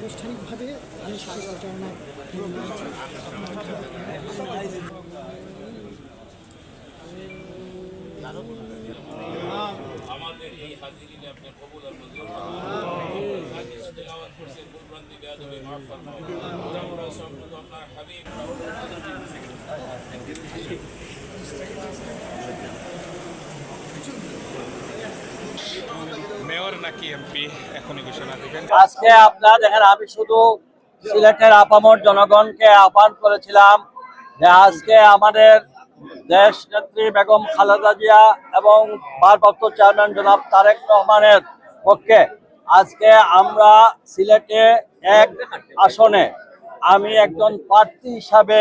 আনুষ্ঠানিকভাবে আমি স্বাগতচারণা আমাদের এই হাজিরিনে আপনি কবুল আর মঞ্জুর হাদিস তেলাওয়াত করছেন কুরবানি বেয়াদবি মাফ ফরমান আমরা সম্পূর্ণ আপনার হাবিব মেয়র নাকি এমপি এখনই ঘোষণা দিবেন। আজকে আপনারা দেখেন, আমি শুধু সিলেটের আপামর জনগণকে আহ্বান করেছিলাম যে আজকে আমাদের দেশ নেত্রী বেগম খালেদা জিয়া এবং ভারপ্রাপ্ত চেয়ারম্যান জনাব তারেক রহমানের পক্ষে আজকে আমরা সিলেটে এক আসনে আমি একজন প্রার্থী হিসাবে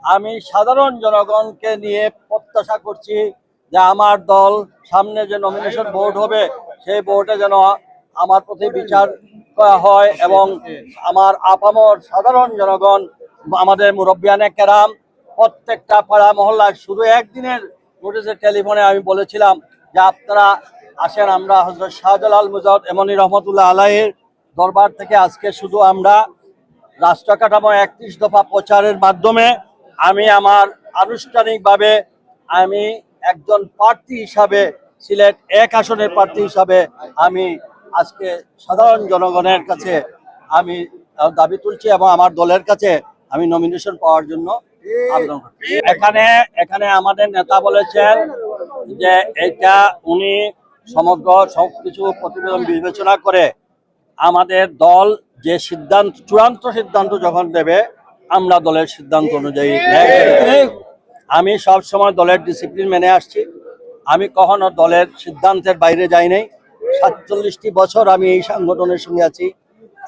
আমি সাধারণ জনগণকে নিয়ে প্রত্যাশা করছি যে আমার দল সামনে যে নমিনেশন বোর্ড হবে সেই বোর্ডে যেন আমার প্রতি বিচার করা হয় এবং আমার আপামর সাধারণ জনগণ আমাদের মুরব্বিয়ানে কেরাম প্রত্যেকটা পাড়া মহল্লায় শুধু একদিনের নোটিশের টেলিফোনে আমি বলেছিলাম যে আপনারা আসেন, আমরা হযরত শাহজালাল মুজাহিদ এমনি রহমতুল্লাহ আলাইহির দরবার থেকে আজকে শুধু আমরা রাষ্ট্র কাঠামো 31 দফা প্রচারের মাধ্যমে আমি আমার আনুষ্ঠানিকভাবে আমি একজন প্রার্থী হিসাবে সিলেট এক আসনের প্রার্থী হিসাবে আমি আজকে সাধারণ জনগণের কাছে আমি দাবি তুলছি এবং আমার দলের কাছে আমি নমিনেশন পাওয়ার জন্য আবেদন করছি। এখানে আমাদের নেতা বলেছেন যে এটা উনি সমগ্র সবকিছু প্রতিবেদন বিবেচনা করে আমাদের দল যে সিদ্ধান্ত চূড়ান্ত সিদ্ধান্ত যখন দেবে আমরা দলের সিদ্ধান্ত অনুযায়ী আমি সব সময় দলের ডিসিপ্লিন মেনে আসছি। আমি কখনো দলের সিদ্ধান্তের বাইরে যাই নাই। 47টি বছর আমি এই সংগঠনের সঙ্গে আছি।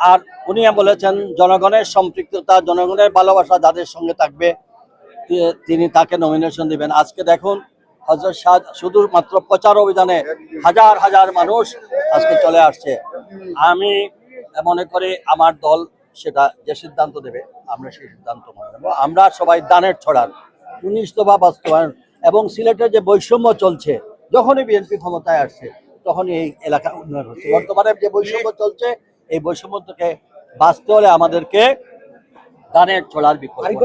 আর উনি বলেছেন জনগণের সম্পৃক্ততা, জনগণের ভালোবাসা যাদের সঙ্গে থাকবে তিনি তাকে নমিনেশন দিবেন। আজকে দেখুন হযরত শাহ শুধুমাত্র প্রচার অভিযানে হাজার হাজার মানুষ আজকে চলে আসছে। আমি মনে করি আমার দল সেটা যে সিদ্ধান্ত দেবে আমরা সেই সিদ্ধান্ত মেনে নেব। আমরা সবাই দানের ছড়ার 19 দফা বাস্তবায়ন এবং সিলেটের যে বৈষম্য চলছে, যখনই বিএনপি ক্ষমতায় আসছে তখনই এই এলাকা উন্নয়ন হচ্ছে। বর্তমানে যে বৈষম্য চলছে এই বৈষম্য থেকে বাঁচতে হলে আমাদেরকে দানের ছড়ার বিকল্প